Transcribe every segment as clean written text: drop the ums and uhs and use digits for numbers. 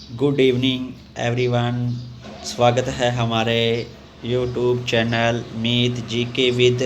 Good evening everyone. स्वागत है हमारे YouTube channel Meet GK with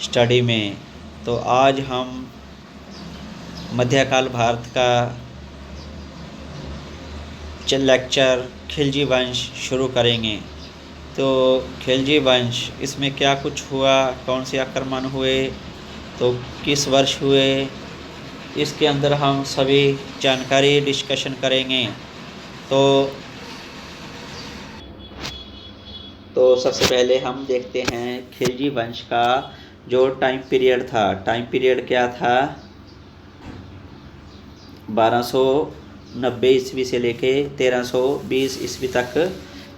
study में। तो आज हम मध्यकाल भारत का लेक्चर खिलजी वंश शुरू करेंगे। तो खिलजी वंश, इसमें क्या कुछ हुआ, कौन से आक्रमण हुए, तो किस वर्ष हुए, इसके अंदर हम सभी जानकारी डिस्कशन करेंगे। तो सबसे पहले हम देखते हैं खिलजी वंश का जो टाइम पीरियड था। टाइम पीरियड क्या था? 1290 ईस्वी से लेके 1320 ईस्वी तक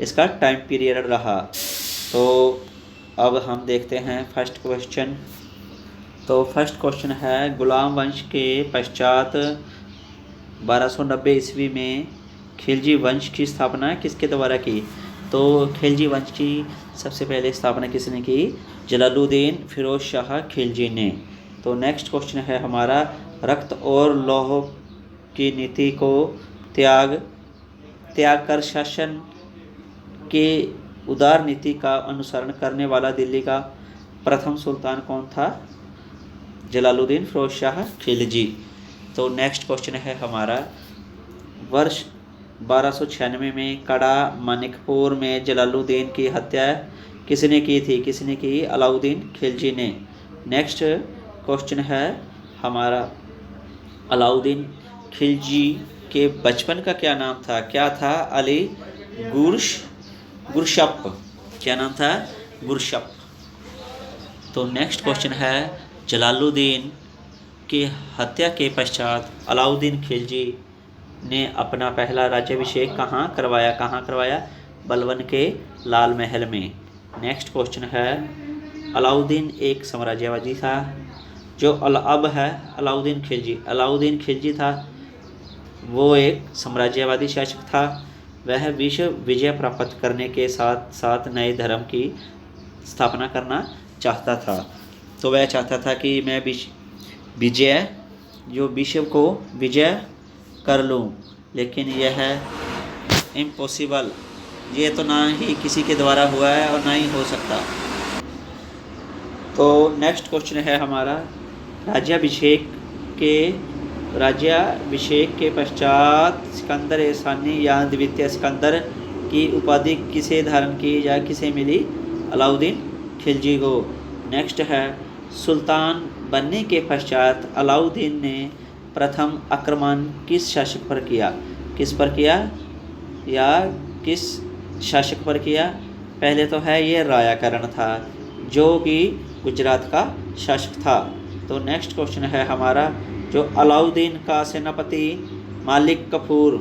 इसका टाइम पीरियड रहा। तो अब हम देखते हैं फर्स्ट क्वेश्चन। तो फर्स्ट क्वेश्चन है, गुलाम वंश के पश्चात 1290 ईस्वी में खिलजी वंश की स्थापना किसके द्वारा की? तो खिलजी वंश की सबसे पहले स्थापना किसने की? जलालुद्दीन फिरोज शाह खिलजी ने। तो नेक्स्ट क्वेश्चन है हमारा, रक्त और लौह की नीति को त्याग कर शासन के उदार नीति का अनुसरण करने वाला दिल्ली का प्रथम सुल्तान कौन था? जलालुद्दीन फिरोज शाह खिलजी। तो नेक्स्ट क्वेश्चन है हमारा, वर्ष 1296 में कड़ा मानिकपुर में जलालुद्दीन की हत्या किसने की थी? किसने की? अलाउद्दीन खिलजी ने। नेक्स्ट क्वेश्चन है हमारा, अलाउद्दीन खिलजी के बचपन का क्या नाम था? क्या था? अली गुरशप। क्या नाम था? गुरशप। तो नेक्स्ट क्वेश्चन है, जलालुद्दीन की हत्या के पश्चात अलाउद्दीन खिलजी ने अपना पहला राज्याभिषेक कहाँ करवाया? बलवन के लाल महल में। नेक्स्ट क्वेश्चन है, अलाउद्दीन एक साम्राज्यवादी था। जो अब है अलाउद्दीन खिलजी था, वो एक साम्राज्यवादी शासक था। वह विश्व विजय प्राप्त करने के साथ साथ नए धर्म की स्थापना करना चाहता था। तो वह चाहता था कि मैं विश्व को विजय कर लूँ, लेकिन यह इम्पॉसिबल, ये तो ना ही किसी के द्वारा हुआ है और ना ही हो सकता। तो नेक्स्ट क्वेश्चन है हमारा, राज्याभिषेक के पश्चात सिकंदर सानी या द्वितीय सिकंदर की उपाधि किसे धारण की या किसे मिली? अलाउद्दीन खिलजी को। नेक्स्ट है, सुल्तान बनने के पश्चात अलाउद्दीन ने प्रथम आक्रमण किस शासक पर किया? किस पर किया या किस शासक पर किया? पहले तो है ये रायाकरण था, जो कि गुजरात का शासक था। तो नेक्स्ट क्वेश्चन है हमारा, जो अलाउद्दीन का सेनापति मालिक कफूर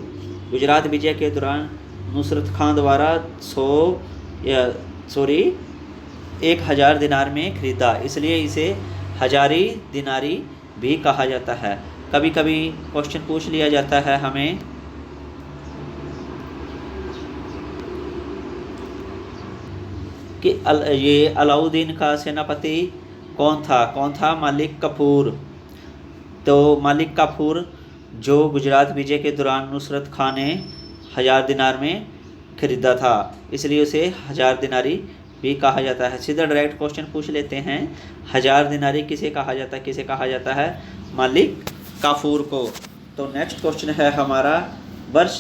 गुजरात विजय के दौरान नुसरत खान द्वारा 1000 दिनार में खरीदा, इसलिए इसे हजारी दिनारी भी कहा जाता है। कभी कभी क्वेश्चन पूछ लिया जाता है हमें कि ये अलाउद्दीन का सेनापति कौन था? मालिक कफूर। तो मालिक कफूर जो गुजरात विजय के दौरान नुसरत खान ने 1000 दिनार में खरीदा था, इसलिए उसे 1000 दिनारी भी कहा जाता है। सीधा डायरेक्ट क्वेश्चन पूछ लेते हैं, 1000 दिनारी किसे कहा जाता है? मालिक काफूर को। तो नेक्स्ट क्वेश्चन है हमारा, वर्ष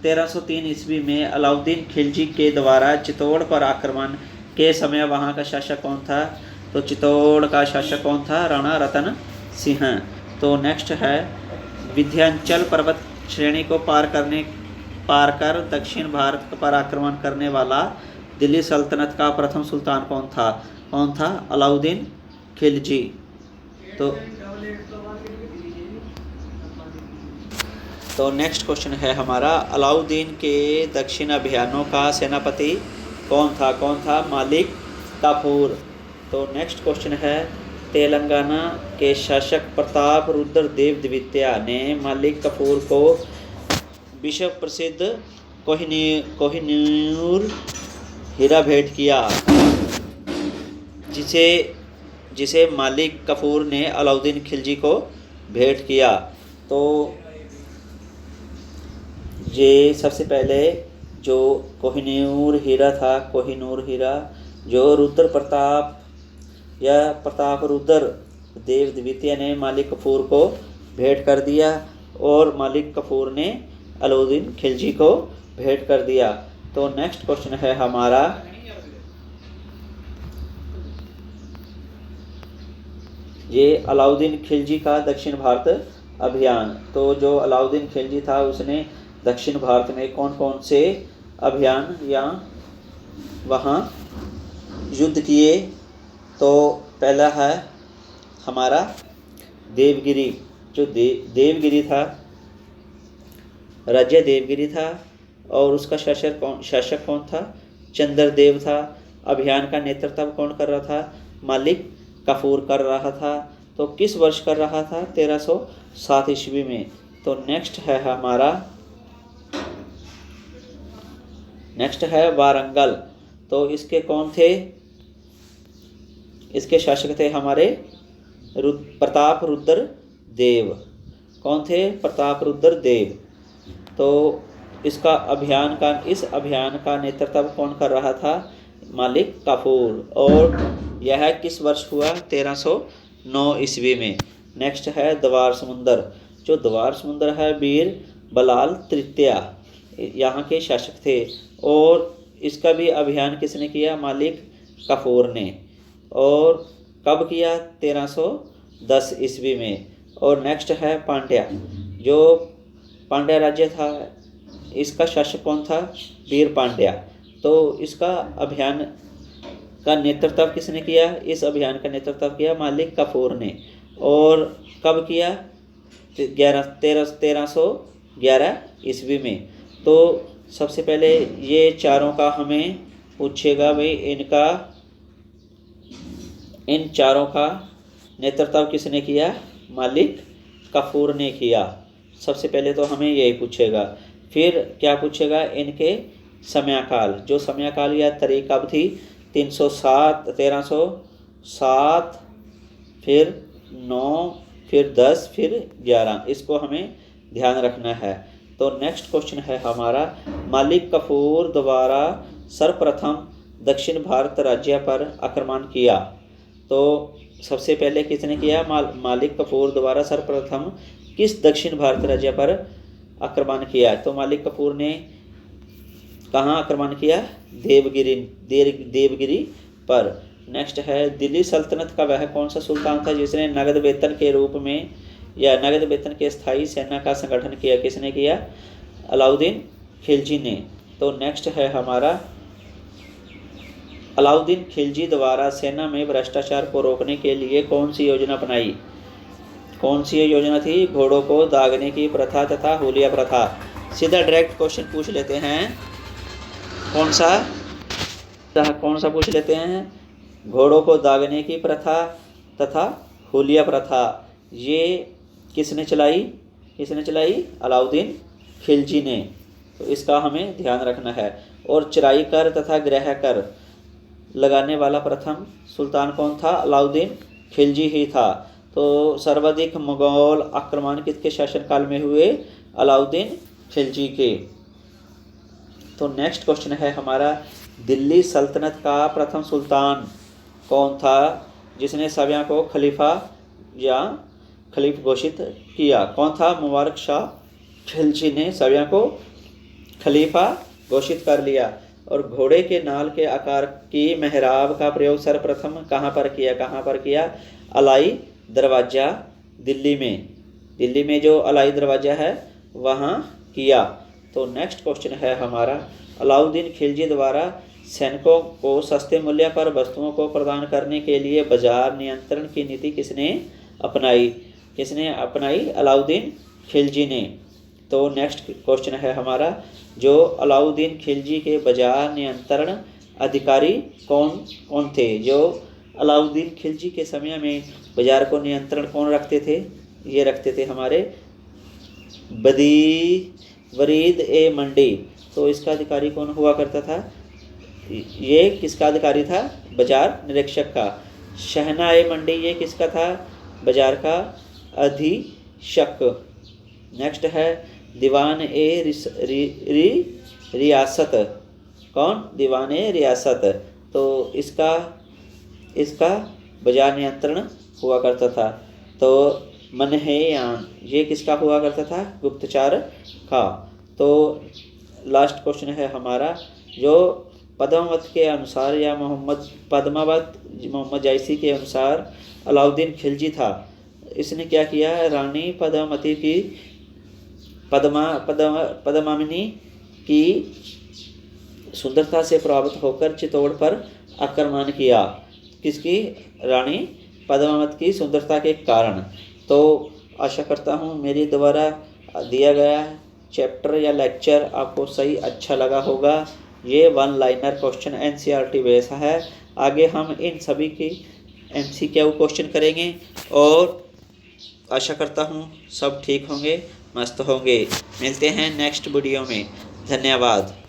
1303 ईस्वी में अलाउद्दीन खिलजी के द्वारा चित्तौड़ पर आक्रमण के समय वहां का शासक कौन था? तो चित्तौड़ का शासक कौन था? राणा रतन सिंह। तो नेक्स्ट है, विंध्याचल पर्वत श्रेणी को पार कर दक्षिण भारत पर आक्रमण करने वाला दिल्ली सल्तनत का प्रथम सुल्तान कौन था? अलाउद्दीन खिलजी। तो नेक्स्ट क्वेश्चन है हमारा, अलाउद्दीन के दक्षिण अभियानों का सेनापति कौन था? मालिक काफूर। तो नेक्स्ट क्वेश्चन है, तेलंगाना के शासक प्रताप रुद्र देव द्वितीय ने मालिक काफूर को विश्व प्रसिद्ध कोहिनूर हीरा भेंट किया, जिसे मालिक काफूर ने अलाउद्दीन खिलजी को भेंट किया। तो ये सबसे पहले जो कोहिनूर हीरा था, कोहिनूर हीरा जो रुद्र प्रताप या प्रताप रुद्र देव द्वितीय ने मालिक कफूर को भेंट कर दिया और मालिक कफूर ने अलाउद्दीन खिलजी को भेंट कर दिया। तो नेक्स्ट क्वेश्चन है हमारा, ये अलाउद्दीन खिलजी का दक्षिण भारत अभियान। तो जो अलाउद्दीन खिलजी था उसने दक्षिण भारत में कौन कौन से अभियान या वहाँ युद्ध किए। तो पहला है हमारा देवगिरी। जो देवगिरी था, राज्य देवगिरी था और उसका शासक कौन था? चंद्रदेव था। अभियान का नेतृत्व कौन कर रहा था? मालिक कफूर कर रहा था। तो किस वर्ष कर रहा था? 1307 ईस्वी में। तो नेक्स्ट है वारंगल। तो इसके कौन थे? इसके शासक थे हमारे प्रताप रुद्र देव। कौन थे? प्रताप रुद्र देव। तो इस अभियान का नेतृत्व कौन कर रहा था? मालिक कफूर। और यह किस वर्ष हुआ? 1309 ईस्वी में। नेक्स्ट है द्वार समुंदर। जो द्वार समुंदर है वीर बलाल तृतीया यहाँ के शासक थे और इसका भी अभियान किसने किया? मालिक कफूर ने। और कब किया? 1310 ईस्वी में। और नेक्स्ट है पांड्या। जो पांड्या राज्य था इसका शासक कौन था? वीर पांड्या। तो इसका अभियान का नेतृत्व किसने किया? इस अभियान का नेतृत्व किया मालिक कफूर ने। और कब किया? 1311 ईस्वी में। तो सबसे पहले ये चारों का हमें पूछेगा भाई, इन चारों का नेतृत्व किसने किया? मालिक कफूर ने किया। सबसे पहले तो हमें यही पूछेगा। फिर क्या पूछेगा? इनके समयकाल। जो समयकाल या तारीख अवधि 1307, फिर 9, फिर 10, फिर 11, इसको हमें ध्यान रखना है। तो नेक्स्ट क्वेश्चन है हमारा, मालिक कफूर द्वारा सर्वप्रथम दक्षिण भारत राज्य पर आक्रमण किया। तो सबसे पहले किसने किया? मालिक कफूर द्वारा सर्वप्रथम किस दक्षिण भारत राज्य पर आक्रमण किया? तो मालिक कफूर ने कहाँ आक्रमण किया? देवगिरी पर। नेक्स्ट है दिल्ली सल्तनत का वह कौन सा सुल्तान था जिसने नगद वेतन के रूप में या नगद वेतन के स्थायी सेना का संगठन किया? किसने किया? अलाउद्दीन खिलजी ने। तो नेक्स्ट है हमारा, अलाउद्दीन खिलजी द्वारा सेना में भ्रष्टाचार को रोकने के लिए कौन सी योजना अपनाई? कौन सी योजना थी? घोड़ों को दागने की प्रथा तथा हुलिया प्रथा। सीधा डायरेक्ट क्वेश्चन पूछ लेते हैं। कौन सा पूछ लेते हैं? घोड़ों को दागने की प्रथा तथा हुलिया प्रथा ये किसने चलाई? अलाउद्दीन खिलजी ने। तो इसका हमें ध्यान रखना है। और चराई कर तथा गृह कर लगाने वाला प्रथम सुल्तान कौन था? अलाउद्दीन खिलजी ही था। तो सर्वाधिक मुगल आक्रमण किसके शासनकाल में हुए? अलाउद्दीन खिलजी के। तो नेक्स्ट क्वेश्चन है हमारा, दिल्ली सल्तनत का प्रथम सुल्तान कौन था जिसने सविया को खलीफ घोषित किया? कौन था? मुबारक शाह खिलजी ने सविया को खलीफा घोषित कर लिया। और घोड़े के नाल के आकार की मेहराब का प्रयोग सर्वप्रथम कहाँ पर किया? अलाई दरवाज़ा दिल्ली में जो अलाई दरवाज़ा है वहाँ किया। तो नेक्स्ट क्वेश्चन है हमारा, अलाउद्दीन खिलजी द्वारा सैनिकों को सस्ते मूल्य पर वस्तुओं को प्रदान करने के लिए बाजार नियंत्रण की नीति किसने अपनाई? अलाउद्दीन खिलजी ने। तो नेक्स्ट क्वेश्चन है हमारा, जो अलाउद्दीन खिलजी के बाजार नियंत्रण अधिकारी कौन थे? जो अलाउद्दीन खिलजी के समय में बाजार को नियंत्रण कौन रखते थे? ये रखते थे हमारे वरीद ए मंडी। तो इसका अधिकारी कौन हुआ करता था? ये किसका अधिकारी था? बाजार निरीक्षक का। शहना ए मंडी ये किसका था? बाजार का अधीक्षक। नेक्स्ट है दीवान ए रियासत, कौन? दीवान ए रियासत। तो इसका बाजार नियंत्रण हुआ करता था। तो मनहेयान, ये किसका हुआ करता था? गुप्तचर का। तो लास्ट क्वेश्चन है हमारा, जो पद्मावत के अनुसार या मोहम्मद जायसी के अनुसार अलाउद्दीन खिलजी था, इसने क्या किया? रानी पद्मावती की पद्मामिनी की सुंदरता से प्रभावित होकर चित्तौड़ पर आक्रमण किया। किसकी? रानी पद्मावत की सुंदरता के कारण। तो आशा करता हूँ मेरी द्वारा दिया गया चैप्टर या लेक्चर आपको सही अच्छा लगा होगा। ये 1 लाइनर क्वेश्चन NCERT बेस है। आगे हम इन सभी की MCQ क्वेश्चन करेंगे और आशा करता हूँ सब ठीक होंगे, मस्त होंगे। मिलते हैं नेक्स्ट वीडियो में। धन्यवाद।